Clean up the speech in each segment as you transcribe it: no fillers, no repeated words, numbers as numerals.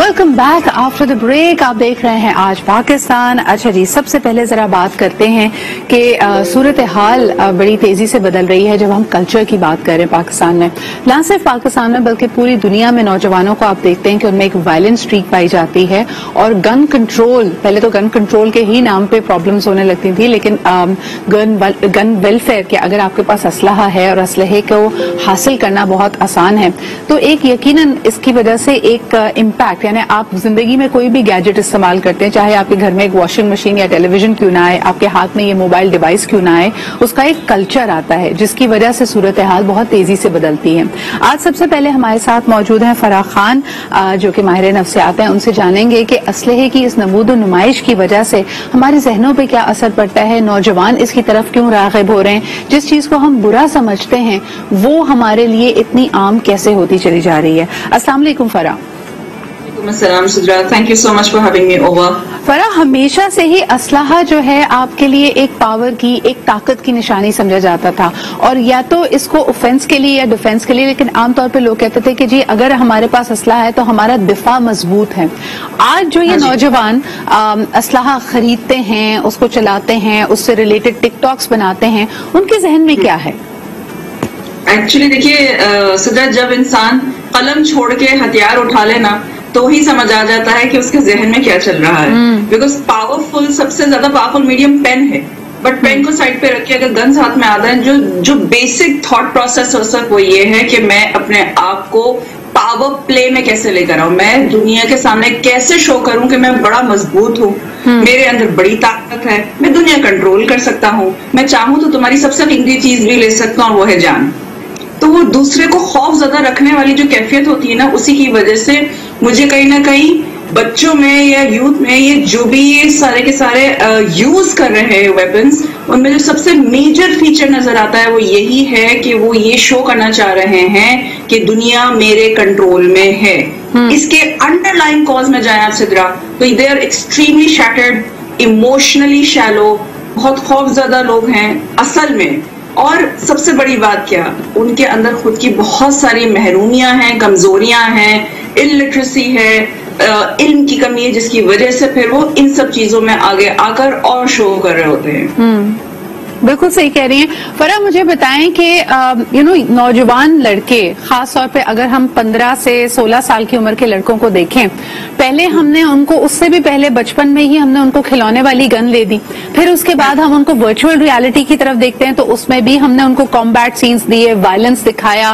Welcome back after the break. आप देख रहे हैं आज पाकिस्तान। अच्छा जी, सबसे पहले जरा बात करते हैं कि सूरत हाल बड़ी तेजी से बदल रही है जब हम कल्चर की बात कर रहे हैं पाकिस्तान में। ना सिर्फ पाकिस्तान में बल्कि पूरी दुनिया में नौजवानों को आप देखते हैं कि उनमें एक वायलेंट स्ट्रीक पाई जाती है और गन कंट्रोल, पहले तो गन कंट्रोल के ही नाम पे प्रॉब्लम्स होने लगती थी, लेकिन गन वेलफेयर के अगर आपके पास असलहा है और असलहे को हासिल करना बहुत आसान है तो एक यकीनन इसकी वजह से एक इम्पैक्ट, यानी आप जिंदगी में कोई भी गैजेट इस्तेमाल करते हैं, चाहे आपके घर में एक वॉशिंग मशीन या टेलीविजन क्यों ना आए, आपके हाथ में ये मोबाइल डिवाइस क्यों ना आए, उसका एक कल्चर आता है जिसकी वजह से सूरत हाल बहुत तेजी से बदलती है। आज सबसे पहले हमारे साथ मौजूद हैं फराह खान जो कि माहिर नफ्सियात हैं। उनसे जानेंगे कि असलहे की इस नमूद नुमाइश की वजह से हमारे जहनों पर क्या असर पड़ता है, नौजवान इसकी तरफ क्यों राग़िब हो रहे हैं, जिस चीज को हम बुरा समझते हैं वो हमारे लिए इतनी आम कैसे होती चली जा रही है। अस्सलाम वालेकुम Farah. Thank you so much for having me over. Farah, हमेशा से ही असलहा जो है आपके लिए एक पावर की, एक ताकत की निशानी समझा जाता था, और या तो इसको ऑफेंस के लिए या डिफेंस के लिए, लेकिन आमतौर पे लोग कहते थे कि जी अगर हमारे पास असलहा है तो हमारा दिफा मजबूत है। आज जो ये नौजवान असलहा खरीदते हैं, उसको चलाते हैं, उससे रिलेटेड टिकटॉक्स बनाते हैं, उनके जहन में क्या है? एक्चुअली देखिए सदा, जब इंसान कलम छोड़ के हथियार उठा लेना तो ही समझ आ जाता है कि उसके जहन में क्या चल रहा है। बिकॉज पावरफुल, सबसे ज्यादा पावरफुल मीडियम पेन है, बट पेन को साइड पे रख के अगर गन्स हाथ में आता है, जो बेसिक थॉट प्रोसेस हो सक वो ये है कि मैं अपने आप को पावर प्ले में कैसे लेकर आऊं, मैं दुनिया के सामने कैसे शो करूं कि मैं बड़ा मजबूत हूं, मेरे अंदर बड़ी ताकत है, मैं दुनिया कंट्रोल कर सकता हूं, मैं चाहूं तो तुम्हारी सबसे कीमती चीज भी ले सकता हूं, वो है जान। तो वो दूसरे को खौफ ज्यादा रखने वाली जो कैफियत होती है ना, उसी की वजह से मुझे कहीं ना कहीं बच्चों में या यूथ में ये जो भी ये सारे के सारे यूज कर रहे हैं वेपन्स, उनमें जो सबसे मेजर फीचर नजर आता है वो यही है कि वो ये शो करना चाह रहे हैं कि दुनिया मेरे कंट्रोल में है। इसके अंडरलाइन कॉज में जाए आप सिद्रा, तो they are extremely shattered, emotionally shallow, बहुत खौफजदा लोग हैं असल में। और सबसे बड़ी बात क्या, उनके अंदर खुद की बहुत सारी महरूमियां हैं, कमजोरियां हैं, इलिटरेसी है, इल्म की कमी है, जिसकी वजह से फिर वो इन सब चीजों में आगे आकर और शो कर रहे होते हैं। बिल्कुल सही कह रही हैं फराह। मुझे बताएं कि नौजवान लड़के, खास तौर पे अगर हम 15 से 16 साल की उम्र के लड़कों को देखें, पहले हमने उनको, उससे भी पहले बचपन में ही हमने उनको खिलौने वाली गन ले दी, फिर उसके बाद हम उनको वर्चुअल रियलिटी की तरफ देखते हैं तो उसमें भी हमने उनको कॉम्बैट सीन्स दिए, वायलेंस दिखाया,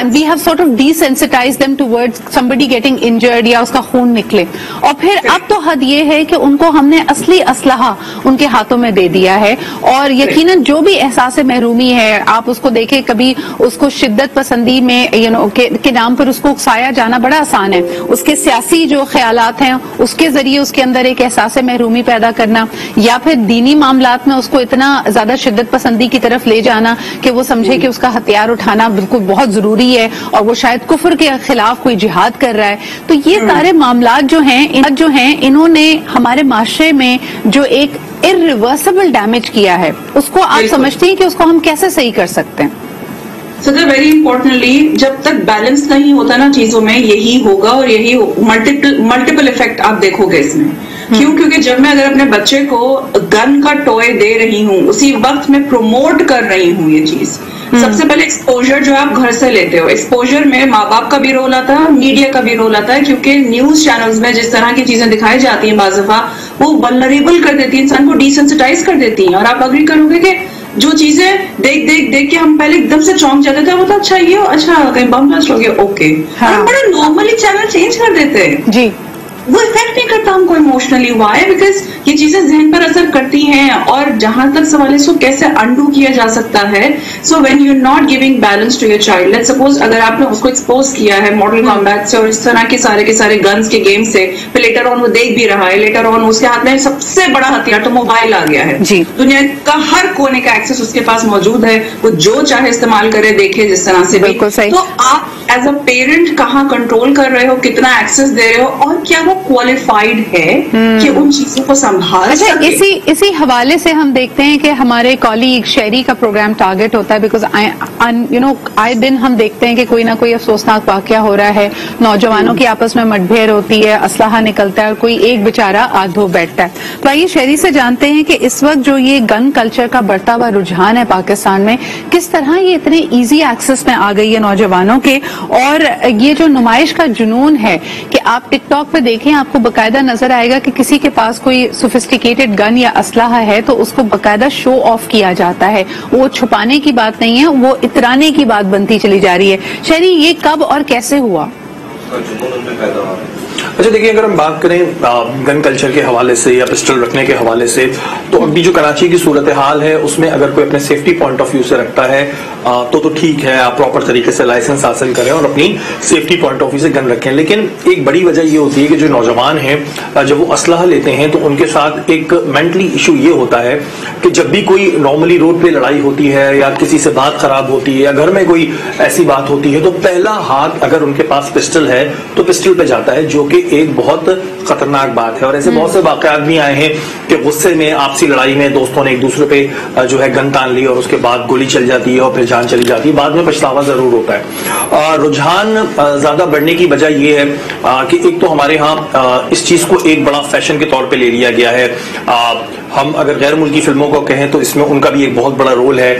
we have sort of desensitized them towards somebody getting injured या उसका खून निकले। और फिर अब तो हद ये है कि उनको हमने असली असलहा उनके हाथों में दे दिया है, और यकीनन जो भी एहसास महरूमी है, आप उसको देखें, कभी उसको शिद्दत पसंदी में के नाम पर उसको उकसाया जाना बड़ा आसान है, उसके सियासी जो ख्यालात हैं उसके जरिए उसके अंदर एक एहसास महरूमी पैदा करना, या फिर दीनी मामलात में उसको इतना ज्यादा शिद्दत पसंदी की तरफ ले जाना कि वो समझे कि उसका हथियार उठाना बिल्कुल बहुत जरूरी है और वो शायद कुफर के खिलाफ कोई जिहाद कर रहा है। तो ये सारे मामलात जो हैं इन्होंने हमारे माशरे में जो एक इरिवर्सिबल डैमेज किया है, उसको आप समझते हैं कि उसको हम कैसे सही कर सकते हैं? सर, वेरी इंपॉर्टेंटली, जब तक बैलेंस नहीं होता ना चीजों में, यही होगा और यही मल्टीपल इफेक्ट आप देखोगे इसमें। क्यों? क्योंकि जब मैं अगर अपने बच्चे को गन का टॉय दे रही हूँ, उसी वक्त मैं प्रमोट कर रही हूँ ये चीज। सबसे पहले एक्सपोजर जो आप घर से लेते हो, एक्सपोजर में माँ बाप का भी रोल आता है, मीडिया का भी रोल आता है, क्योंकि न्यूज चैनल्स में जिस तरह की चीजें दिखाई जाती हैं बाज़ दफा वो वल्नरेबल कर देती है, इंसान को डिसेंसिटाइज कर देती हैं। और आप अग्री करोगे कि जो चीजें देख के हम पहले एकदम से चौंक जाते थे, वो तो अच्छा ये, अच्छा कहीं बम ब्लास्ट हो गया, ओके, हम बड़े नॉर्मली चैनल चेंज कर देते हैं जी, वो इफेक्ट नहीं करता हमको इमोशनली। वाई? बिकॉज ये चीजें जहन पर असर करती हैं। और जहां तक सवाल है इसको कैसे अंडू किया जा सकता है, so when you are not giving balance to your child, let's suppose अगर आपने उसको एक्सपोज किया है मॉडल कॉम्बैट से और इस तरह के सारे गन्स के गेम से, फिर लेटर ऑन वो देख भी रहा है, लेटर ऑन उसके हाथ में सबसे बड़ा हथियार तो मोबाइल आ गया है जी, दुनिया का हर कोने का एक्सेस उसके पास मौजूद है, वो जो चाहे इस्तेमाल करे, देखे जिस तरह से भी। तो आप एज अ पेरेंट कहाँ कंट्रोल कर रहे हो, कितना एक्सेस दे रहे हो, और क्या वो क्वालिफाइड है कि उन चीजों को संभाल सके। इसी हवाले से हम देखते हैं कि हमारे कॉलीग शहरी का प्रोग्राम टारगेट होता है, बिकॉज आए दिन हम देखते हैं कि कोई ना कोई अफसोसनाक वाकया हो रहा है, नौजवानों की आपस में मुठभेड़ होती है, असलाहा निकलता है और कोई एक बेचारा आग धो बैठता है। तो आइए शहरी से जानते हैं कि इस वक्त जो ये गन कल्चर का बढ़ता हुआ रुझान है पाकिस्तान में, किस तरह ये इतने ईजी एक्सेस में आ गई है नौजवानों के, और ये जो नुमाइश का जुनून है कि आप टिकटॉक पे देखें, आपको बकायदा नजर आएगा कि किसी के पास कोई सोफिस्टिकेटेड गन या असलाहा है तो उसको बकायदा शो ऑफ किया जाता है। वो छुपाने की बात नहीं है, वो इतराने की बात बनती चली जा रही है। शहरी, ये कब और कैसे हुआ? अच्छा देखिए, अगर हम बात करें गन कल्चर के हवाले से या पिस्टल रखने के हवाले से, तो अभी जो कराची की सूरत हाल है उसमें अगर कोई अपने सेफ्टी पॉइंट ऑफ व्यू से रखता है तो ठीक है, आप प्रॉपर तरीके से लाइसेंस हासिल करें और अपनी सेफ्टी पॉइंट ऑफ व्यू से गन रखें। लेकिन एक बड़ी वजह ये होती है कि जो नौजवान हैं जब वो असलाह लेते हैं तो उनके साथ एक मेंटली इशू ये होता है कि जब भी कोई नॉर्मली रोड पे लड़ाई होती है या किसी से बात खराब होती है या घर में कोई ऐसी बात होती है तो पहला हाथ अगर उनके पास पिस्टल है तो पिस्टल पे जाता है, जो कि एक बहुत खतरनाक बात है। और ऐसे बहुत से वाकयात भी आए हैं कि गुस्से में आपसी लड़ाई में दोस्तों ने एक दूसरे पे जो है गन तान ली और उसके बाद गोली चल जाती है और फिर जान चली जाती है, बाद में पछतावा जरूर होता है। रुझान ज्यादा बढ़ने की वजह यह है कि एक तो हमारे यहाँ इस चीज को एक बड़ा फैशन के तौर पे ले लिया गया है। हम अगर गैर मुल्की फिल्मों को कहें तो इसमें उनका भी एक बहुत बड़ा रोल है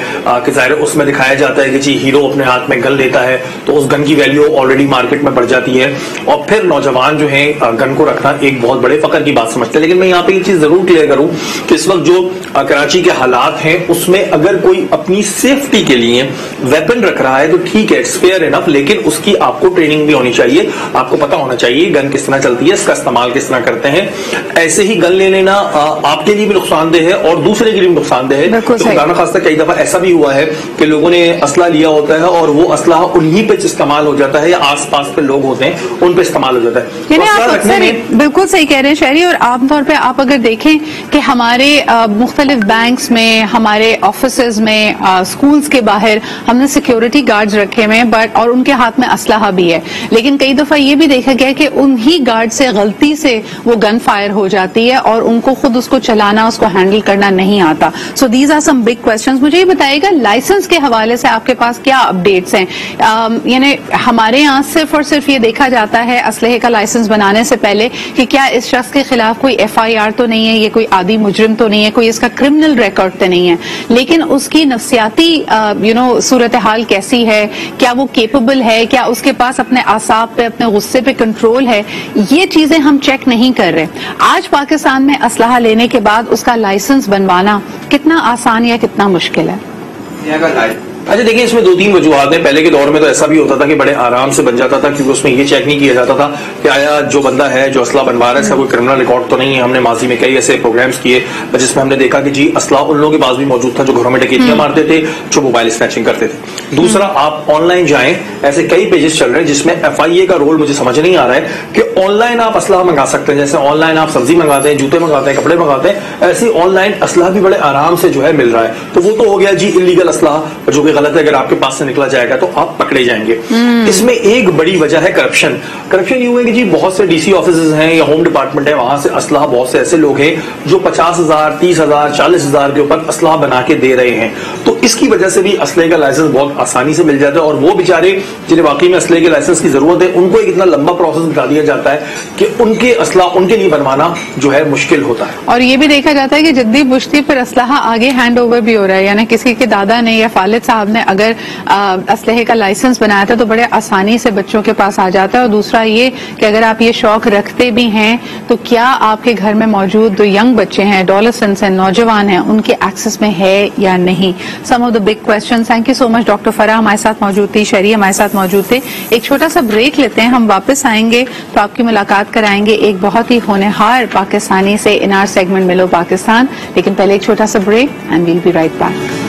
कि ज़ाहिर उसमें दिखाया जाता है कि जी हीरो अपने हाथ में गन लेता है तो उस गन की वैल्यू ऑलरेडी मार्केट में बढ़ जाती है और फिर नौजवान जो है गन को रखना एक बहुत बड़े फकर की बात समझते हैं। लेकिन मैं यहाँ पे एक चीज जरूर क्लियर करूं कि इस वक्त जो कराची के हालात हैं उसमें अगर कोई अपनी सेफ्टी के लिए वेपन रख रहा है तो ठीक है, इट्स फेयर इनफ, लेकिन उसकी आपको ट्रेनिंग भी होनी चाहिए, आपको पता होना चाहिए गन किस तरह चलती है, इसका इस्तेमाल किस तरह करते हैं। ऐसे ही गन ले लेना आपके लिए भी नुकसानदेह है और दूसरे के लिए भी नुकसानदेह है। तो खुदा न खास्ता कई दफा ऐसा भी हुआ है कि लोगों ने असला लिया होता है और वो असला उन्हीं पे इस्तेमाल हो जाता है या आसपास पे लोग होते हैं उन पे इस्तेमाल हो जाता है। बिल्कुल सही कह रहे हैं शहरी। और आमतौर पे आप अगर देखें कि हमारे मुख्तलिफ बैंक्स में, हमारे ऑफिसेज में, स्कूल्स के बाहर हमने सिक्योरिटी गार्ड्स रखे हुए हैं बट और उनके हाथ में असलाहा भी है, लेकिन कई दफा ये भी देखा गया कि उन्हीं गार्ड से गलती से वो गन फायर हो जाती है और उनको खुद उसको चलाना, उसको हैंडल करना नहीं आता। So these are some big questions. मुझे ये बताइएगा लाइसेंस के हवाले से आपके पास क्या अपडेट्स हैं? यानी हमारे यहाँ सिर्फ और सिर्फ ये देखा जाता है असलहे का लाइसेंस बनाने से पहले कि क्या इस शख्स के खिलाफ कोई FIR तो नहीं है, ये कोई आदि मुजरिम तो नहीं है, कोई इसका क्रिमिनल रिकॉर्ड तो नहीं है, लेकिन उसकी नफ्सियाती सूरत हाल कैसी है, क्या वो केपेबल है, क्या उसके पास अपने आसाब पे, अपने गुस्से पे कंट्रोल है, ये चीजें हम चेक नहीं कर रहे। आज पाकिस्तान में असलहा लेने के बाद उसका लाइसेंस बनवाना कितना आसान या कितना मुश्किल है? अच्छा देखिए, इसमें दो तीन वजूहात हैं। पहले के दौर में तो ऐसा भी होता था कि बड़े आराम से बन जाता था क्योंकि उसमें ये चेक नहीं किया जाता था कि आया जो बंदा है जो असला बनवा रहा है इसका कोई क्रिमिनल रिकॉर्ड तो नहीं है। हमने माजी में कई ऐसे प्रोग्राम्स किए जिसमें हमने देखा कि जी असला उन लोगों के पास भी मौजूद था जो घरों में डकैतियां मारते थे, जो मोबाइल स्नैचिंग करते थे। दूसरा, आप ऑनलाइन जाएं, ऐसे कई पेजेस चल रहे हैं जिसमें FIA का रोल मुझे समझ नहीं आ रहा है कि ऑनलाइन आप असला मंगा सकते हैं। जैसे ऑनलाइन आप सब्जी मंगाते हैं, जूते मंगाते हैं, कपड़े मंगाते हैं, ऐसे ऑनलाइन असला भी बड़े आराम से जो है मिल रहा है। तो वो तो हो गया जी इलीगल असला, जो कि गलत है, अगर आपके पास से निकला जाएगा तो आप पकड़े जाएंगे। इसमें एक बड़ी वजह है करप्शन। करप्शन ये हुआ कि जी बहुत से DC ऑफिसेज हैं या होम डिपार्टमेंट है, वहां से असलाह बहुत से ऐसे लोग हैं जो 50,000, 30,000, 40,000 के ऊपर असलाह बना के दे रहे हैं। तो इसकी वजह से भी असले का लाइसेंस बहुत आसानी से मिल जाता है और वो बेचारे जिन्हें वाकई में असले के लाइसेंस की जरूरत है उनको एक इतना लंबा प्रोसेस बता दिया जाता है कि उनके असला उनके लिए बनवाना जो है मुश्किल होता है। और ये भी देखा जाता है कि जिद्दी बुश्ती पर असलाहा आगे हैंड ओवर भी हो रहा है, यानी किसी के दादा ने या फालिद साहब ने अगर असलहे का लाइसेंस बनाया था तो बड़े आसानी से बच्चों के पास आ जाता है। और दूसरा ये कि अगर आप ये शौक रखते भी हैं तो क्या आपके घर में मौजूद जो यंग बच्चे हैं, एडोलेसेंट्स हैं, नौजवान हैं, उनके एक्सेस में है या नहीं? Some of the big question. Thank you so much. Doctor Farah हमारे साथ मौजूद थी, शहरी हमारे साथ मौजूद थे। एक छोटा सा ब्रेक लेते हैं, हम वापस आएंगे तो आपकी मुलाकात कराएंगे एक बहुत ही होनहार पाकिस्तानी से इन आवर सेगमेंट मिलो पाकिस्तान। लेकिन पहले एक छोटा सा break and we'll be right back.